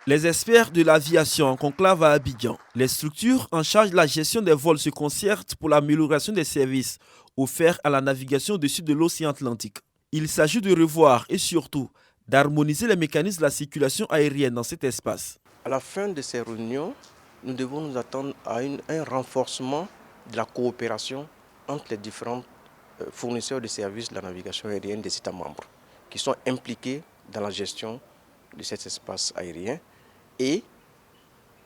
Les experts de l'aviation en conclave à Abidjan, les structures en charge de la gestion des vols se concertent pour l'amélioration des services offerts à la navigation au-dessus de l'océan Atlantique. Il s'agit de revoir et surtout d'harmoniser les mécanismes de la circulation aérienne dans cet espace. À la fin de ces réunions, nous devons nous attendre à un renforcement de la coopération entre les différents fournisseurs de services de la navigation aérienne des États membres qui sont impliqués dans la gestion de cet espace aérien et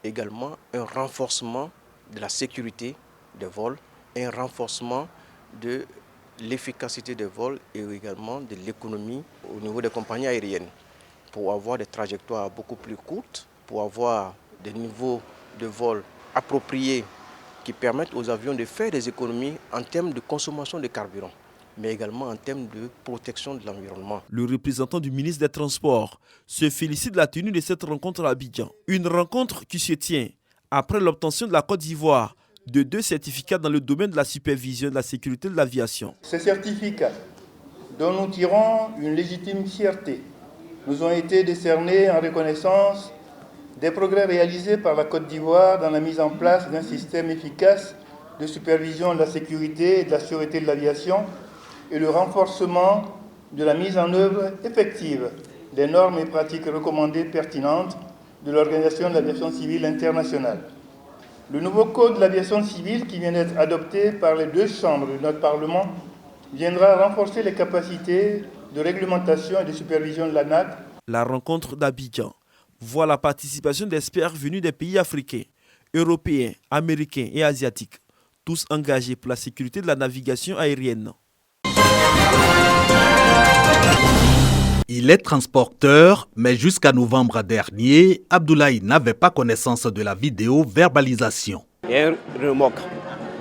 également un renforcement de la sécurité des vols, un renforcement de l'efficacité des vols et également de l'économie au niveau des compagnies aériennes pour avoir des trajectoires beaucoup plus courtes, pour avoir des niveaux de vol appropriés qui permettent aux avions de faire des économies en termes de consommation de carburant, mais également en termes de protection de l'environnement. Le représentant du ministre des Transports se félicite de la tenue de cette rencontre à Abidjan. Une rencontre qui se tient après l'obtention de la Côte d'Ivoire de 2 certificats dans le domaine de la supervision de la sécurité de l'aviation. Ces certificats, dont nous tirons une légitime fierté, nous ont été décernés en reconnaissance des progrès réalisés par la Côte d'Ivoire dans la mise en place d'un système efficace de supervision de la sécurité et de la sûreté de l'aviation et le renforcement de la mise en œuvre effective des normes et pratiques recommandées pertinentes de l'Organisation de l'aviation civile internationale. Le nouveau code de l'aviation civile qui vient d'être adopté par les 2 chambres de notre Parlement viendra renforcer les capacités de réglementation et de supervision de l'ANAC. La rencontre d'Abidjan voit la participation d'experts venus des pays africains, européens, américains et asiatiques, tous engagés pour la sécurité de la navigation aérienne. Il est transporteur, mais jusqu'à novembre dernier, Abdoulaye n'avait pas connaissance de la vidéo-verbalisation. Il y a une remorque.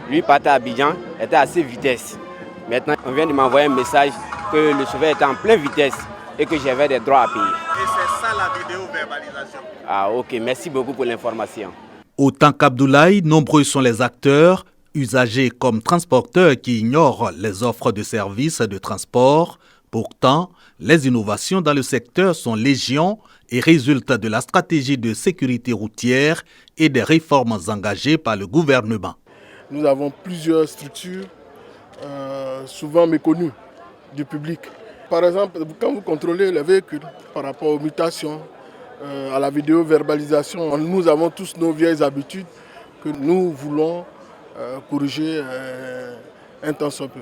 Lui partait à Abidjan, était à assez vitesse. Maintenant, on vient de m'envoyer un message que le chauffeur était en pleine vitesse et que j'avais des droits à payer. Et c'est ça la vidéo-verbalisation. Ah ok, merci beaucoup pour l'information. Autant qu'Abdoulaye, nombreux sont les acteurs, usagers comme transporteurs qui ignorent les offres de services de transport. Pourtant, les innovations dans le secteur sont légion et résultent de la stratégie de sécurité routière et des réformes engagées par le gouvernement. Nous avons plusieurs structures, souvent méconnues du public. Par exemple, quand vous contrôlez les véhicules par rapport aux mutations, à la vidéo-verbalisation, nous avons tous nos vieilles habitudes que nous voulons corriger un temps soit peu.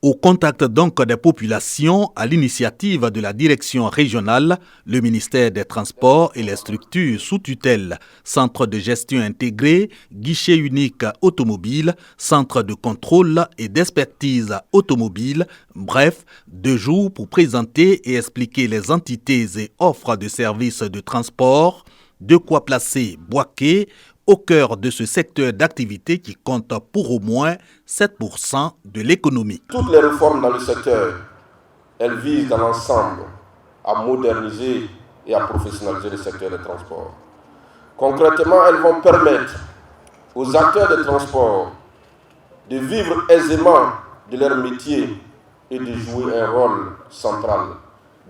Au contact donc des populations, à l'initiative de la direction régionale, le ministère des Transports et les structures sous tutelle, centre de gestion intégré, guichet unique automobile, centre de contrôle et d'expertise automobile, bref, 2 jours pour présenter et expliquer les entités et offres de services de transport, de quoi placer Boaké au cœur de ce secteur d'activité qui compte pour au moins 7% de l'économie. Toutes les réformes dans le secteur, elles visent dans l'ensemble à moderniser et à professionnaliser le secteur des transports. Concrètement, elles vont permettre aux acteurs des transports de vivre aisément de leur métier et de jouer un rôle central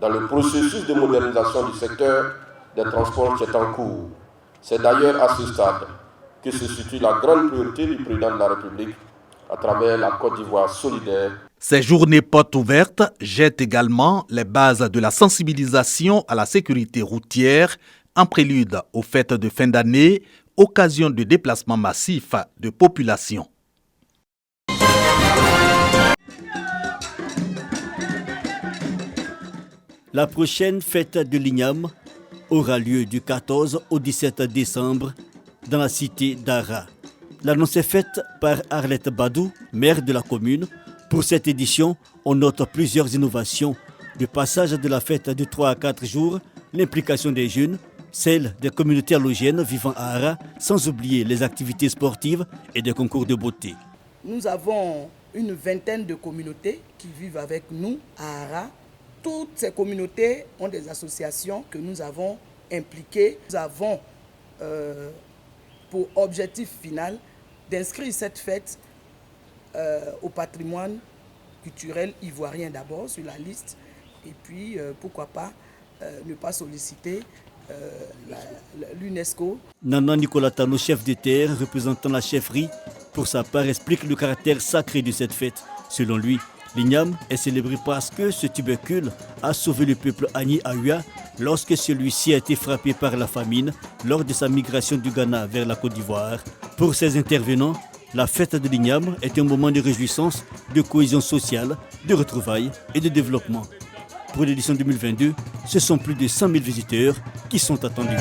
dans le processus de modernisation du secteur des transports qui est en cours. C'est d'ailleurs à ce stade que se situe la grande priorité du président de la République à travers la Côte d'Ivoire solidaire. Ces journées portes ouvertes jettent également les bases de la sensibilisation à la sécurité routière en prélude aux fêtes de fin d'année, occasion de déplacements massifs de population. La prochaine fête de l'Igname aura lieu du 14 au 17 décembre dans la cité d'Ara. L'annonce est faite par Arlette Badou, maire de la commune. Pour cette édition, on note plusieurs innovations. Le passage de la fête de 3 à 4 jours, l'implication des jeunes, celle des communautés allogènes vivant à Ara, sans oublier les activités sportives et des concours de beauté. Nous avons une vingtaine de communautés qui vivent avec nous à Ara. Toutes ces communautés ont des associations que nous avons impliquées. Nous avons pour objectif final d'inscrire cette fête au patrimoine culturel ivoirien d'abord sur la liste. Et puis, pourquoi pas, ne pas solliciter l'UNESCO. Nana Nicolas Tano, chef de terre représentant la chefferie, pour sa part explique le caractère sacré de cette fête. Selon lui, l'igname est célébré parce que ce tubercule a sauvé le peuple Agni Aoua lorsque celui-ci a été frappé par la famine lors de sa migration du Ghana vers la Côte d'Ivoire. Pour ces intervenants, la fête de l'igname est un moment de réjouissance, de cohésion sociale, de retrouvailles et de développement. Pour l'édition 2022, ce sont plus de 100 000 visiteurs qui sont attendus.